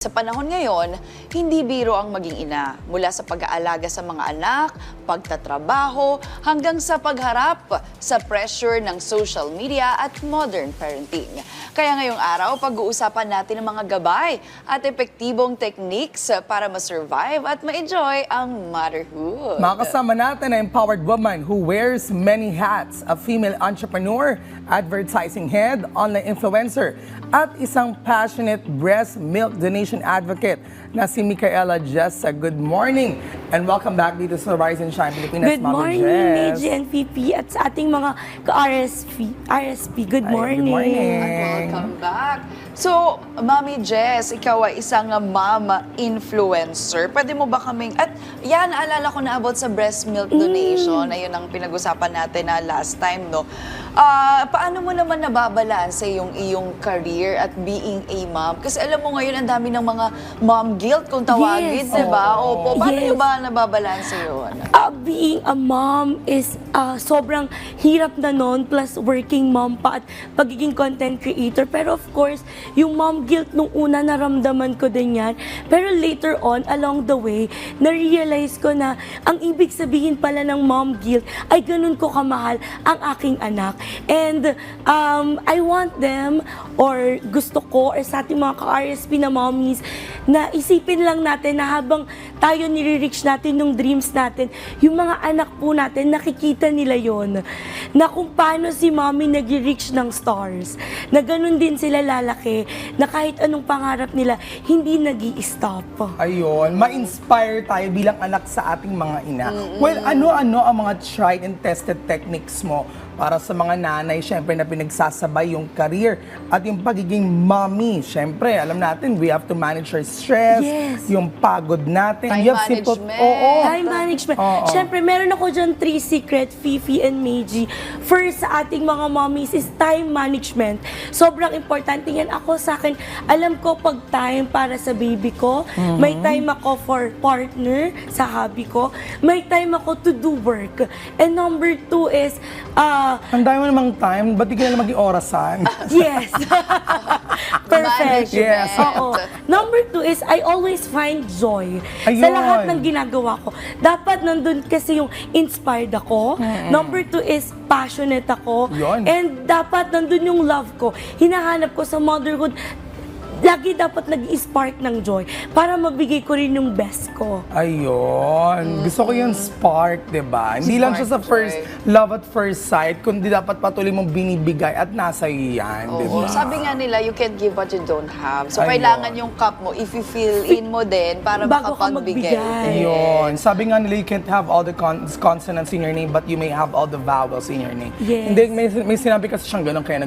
Sa panahon ngayon, hindi biro ang maging ina. Mula sa pag-aalaga sa mga anak, pagtatrabaho, hanggang sa pagharap sa pressure ng social media at modern parenting. Kaya ngayong araw, pag-uusapan natin ang mga gabay at epektibong techniques para ma-survive at ma-enjoy ang motherhood. Makasama natin ang empowered woman who wears many hats, a female entrepreneur, advertising head, online influencer, at isang passionate breast milk donation advocate na si Micaela Jessa. Good morning and welcome back dito sa Rise and Shine Pilipinas. Good morning, Meiji and PP at sa ating mga ka-RSP. Good morning. Good morning. Welcome back. So, Mami Jess, ikaw ay isang mama influencer. Pwede mo ba kaming, at yan, naalala ko na about sa breast milk donation, ayun ang pinag-usapan natin na last time, no? Paano mo naman nababalanse yung iyong career at being a mom? Kasi alam mo ngayon, ang dami ng mga mom guilt kung tawagin, Yes. diba? Opo, paano Yes. nyo ba nababalanse yun? Being a mom is sobrang hirap na nun, plus working mom pa at pagiging content creator. Pero of course, yung mom guilt nung una naramdaman ko din yan. Pero later on, along the way, na-realize ko na ang ibig sabihin pala ng mom guilt ay ganun ko kamahal ang aking anak. And I want them, or gusto ko, or sa ating mga ka-RSP na mommies, na isipin lang natin na habang tayo nire-reach natin yung dreams natin, yung mga anak po natin, nakikita nila yon na kung paano si mommy nag-reach ng stars, na ganun din sila lalaki, na kahit anong pangarap nila, hindi nag-i-stop. Ayun, ma-inspire tayo bilang anak sa ating mga ina. Well, ano-ano ang mga tried and tested techniques mo para sa mga nanay, syempre, na pinagsasabay yung career at yung pagiging mommy. Syempre, alam natin, we have to manage our stress, Yes. yung pagod natin. Time You have simple- management. Oo. Time management. Oo. Siyempre, meron ako dyan 3 secret, Fifi and Meiji. First, sa ating mga mommies is time management. Sobrang importante yan. Ako sa akin, alam ko pag time para sa baby ko, may time ako for partner sa hobby ko, may time ako to do work. And number 2 is, Ang dami mo namang time, ba't di ka na maging orasan? yes. Perfect. Management. Yes. Oo. Number 2 is, I always find joy sa Ayun. lahat ng ginagawa ko. Dapat nandun kasi yung inspired ako. Number 2 is, passionate ako. Yun. And dapat nandun yung love ko. Hinahanap ko sa motherhood. Lagi dapat nag-spark ng joy para mabigay ko rin yung best ko. Ayun. Gusto ko yung spark, di ba? Hindi lang siya sa Spark first joy. love at first sight, kundi dapat patuloy mong binibigay at nasa iyo yan, di Oo. ba? Sabi nga nila, you can't give what you don't have. So, Ayun. kailangan yung cup mo, if you fill in mo din, para Bago ka makapagbigay. magbigay. Ayun. Sabi nga nila, you can't have all the consonants in your name, but you may have all the vowels in your name. Yes. Hindi, may sinabi kasi siyang gano'n, kaya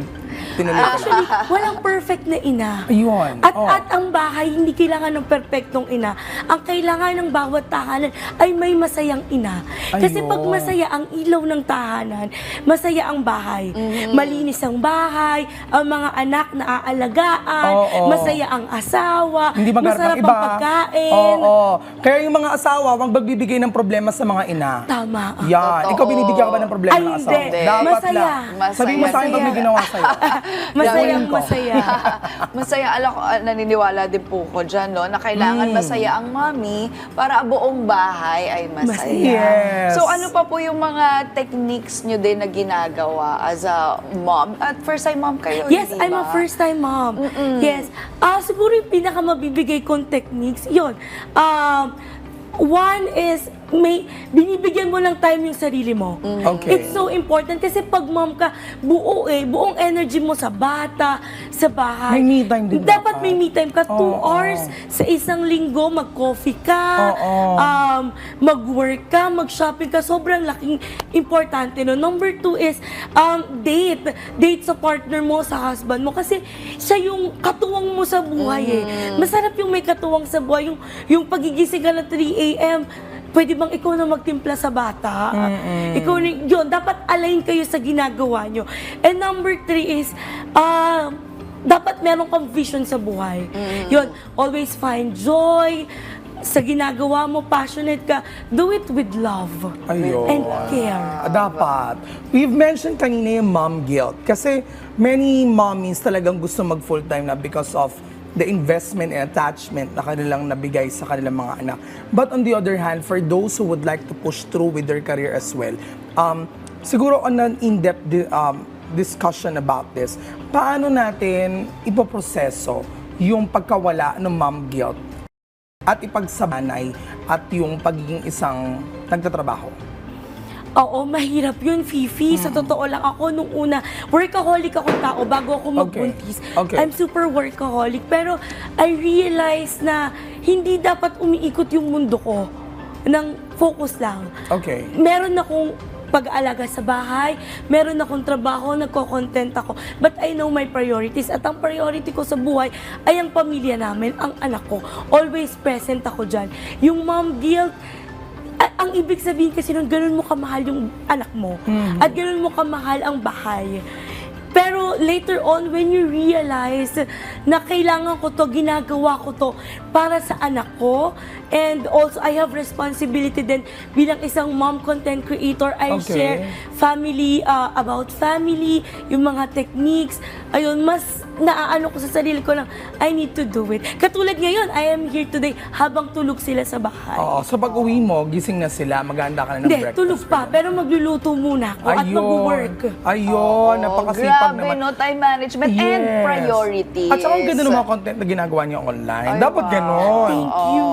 tinuloy ko lang. Actually, walang perfect na ina. Ayun. At ang bahay, hindi kailangan ng perfectong ina. Ang kailangan ng bawat tahanan ay may masayang ina. Kasi Ayun. pag masaya ang ilaw ng tahanan, masaya ang bahay. Malinis ang bahay, ang mga anak na aalagaan, Oo. masaya ang asawa, Hindi magharap masarap ng iba. ang pagkain. Oo. Kaya yung mga asawa, huwag magbibigay ng problema sa mga ina. Tama. Yan. Totoo. Ikaw binibigyan ka ba ng problema Ay, ng asawa? hindi. Dapat Masaya. lang. Sabihin mo sa akin pag may Masaya. ginawa sa'yo. Masayang Gagawin ko. masaya. Masaya, naniniwala din po ko dyan, no, na kailangan masaya ang mami para buong bahay ay masaya. Yes. So, ano pa po yung mga techniques nyo din na ginagawa as a mom? At first time mom kayo, Yes, hindi I'm ba? a first-time mom. Yes. Siguro yung pinakamabibigay kong techniques, yun. One is, binibigyan mo ng time yung sarili mo. Okay. It's so important kasi pag mom ka, buong energy mo sa bata, sa bahay. May me time din Dapat dapat. may me time ka. 2 Oo. hours sa isang linggo, mag-coffee ka, Oo. mag-work ka, mag-shopping ka. Sobrang laking importante. No? Number 2 is, date. Date sa partner mo, sa husband mo. Kasi siya yung katuwang mo sa buhay Masarap yung may katuwang sa buhay. Yung pagigising ka na 3 a.m., pwede bang ikaw na magtimpla sa bata? Ikaw na, yun, dapat align kayo sa ginagawa nyo. And number 3 is, dapat meron kang vision sa buhay. Yun, always find joy sa ginagawa mo, passionate ka, do it with love Ayun. and care. Dapat. We've mentioned kanina yung mom guilt. Kasi many mommies talagang gusto mag full-time na because of the investment and attachment na kanilang nabigay sa kanilang mga anak. But on the other hand, for those who would like to push through with their career as well, siguro on an in-depth discussion about this, paano natin ipoproseso yung pagkawala ng mom guilt at ipagsabanay at yung pagiging isang nagtatrabaho? Oo, mahirap yun, Fifi. Sa totoo lang, ako nung una, workaholic ako tao bago ako magbuntis. Okay. I'm super workaholic. Pero I realized na hindi dapat umiikot yung mundo ko ng focus lang. Okay. Meron akong pag-aalaga sa bahay, meron akong trabaho, nagko-content ako. But I know my priorities. At ang priority ko sa buhay ay ang pamilya namin, ang anak ko. Always present ako dyan. Yung mom guilt, ang ibig sabihin kasi nun, ganun mo kamahal yung anak mo. At ganun mo kamahal ang bahay. Pero later on, when you realize na kailangan ko to, ginagawa ko to para sa anak ko, and also I have responsibility din bilang isang mom content creator, I Okay. share family, about family, yung mga techniques, ayun, mas naaano ko sa sarili ko lang, I need to do it. Katulad ngayon, I am here today habang tulog sila sa bahay. Oo, so pag uwi mo, gising na sila, maghahanda ka na ng Hindi, breakfast. tulog pa, pero magluluto muna ako at mag-work. Ayun, napakasipag Grabe, naman. no? Time management and Yes. priorities. At saka ang ganda ng mga content na ginagawa niyo online. Ay, Dapat wow. ganon. Thank you.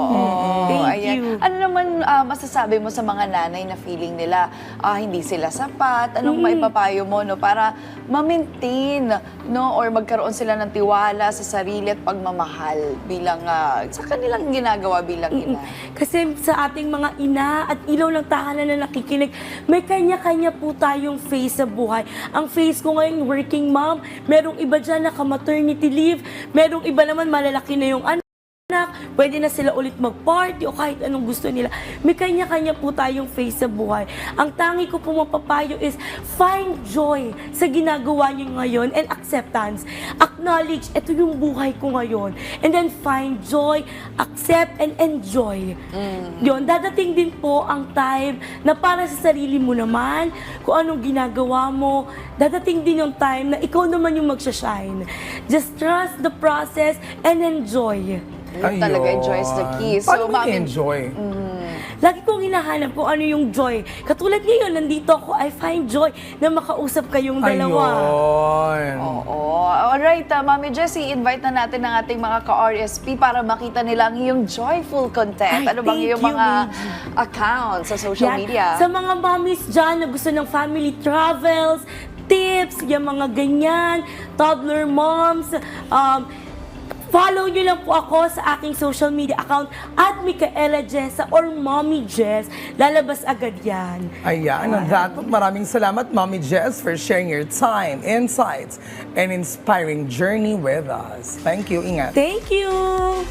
Thank Ayan. you. Ano naman masasabi mo sa mga nanay na feeling nila hindi sila sapat? Anong maipapayo mo no para ma-maintain no or magkaroon sila ng tiwala sa sarili at pagmamahal bilang sa kanilang ginagawa bilang ina? Kasi sa ating mga ina at ilaw ng tahanan na nakikinig, may kanya-kanya po tayong phase sa buhay. Ang phase ko ngayon, working mom, merong iba dyan naka-maternity leave, merong iba naman malalaki na yung anak, pwede na sila ulit mag-party o kahit anong gusto nila. May kanya-kanya po tayong phase sa buhay. Ang tangi ko po mapapayo is find joy sa ginagawa niyo ngayon and acceptance. Acknowledge, ito yung buhay ko ngayon. And then find joy, accept, and enjoy. Yun, dadating din po ang time na para sa sarili mo naman, kung anong ginagawa mo, dadating din yung time na ikaw naman yung magsashine. Just trust the process and enjoy. Yun talaga, enjoy is the key. Paano mo Mami, enjoy? Lagi kong hinahanap kung ano yung joy. Katulad ngayon, nandito ako, I find joy na makausap kayong dalawa. Ayun. Oo. Alright, Mami Jessie, invite na natin ang ating mga ka-RSP para makita nila ang iyong joyful content. Ay, Ano bang thank iyong you, mga Meiji. accounts sa social Yan. media? Sa mga mommies dyan na gusto ng family travels, tips, yung mga ganyan, toddler moms, follow nyo lang po ako sa aking social media account at Micaela Jessa or Mommy Jess. Lalabas agad yan. Ayan, on that note, maraming salamat, Mommy Jess, for sharing your time, insights, and inspiring journey with us. Thank you. Ingat. Thank you!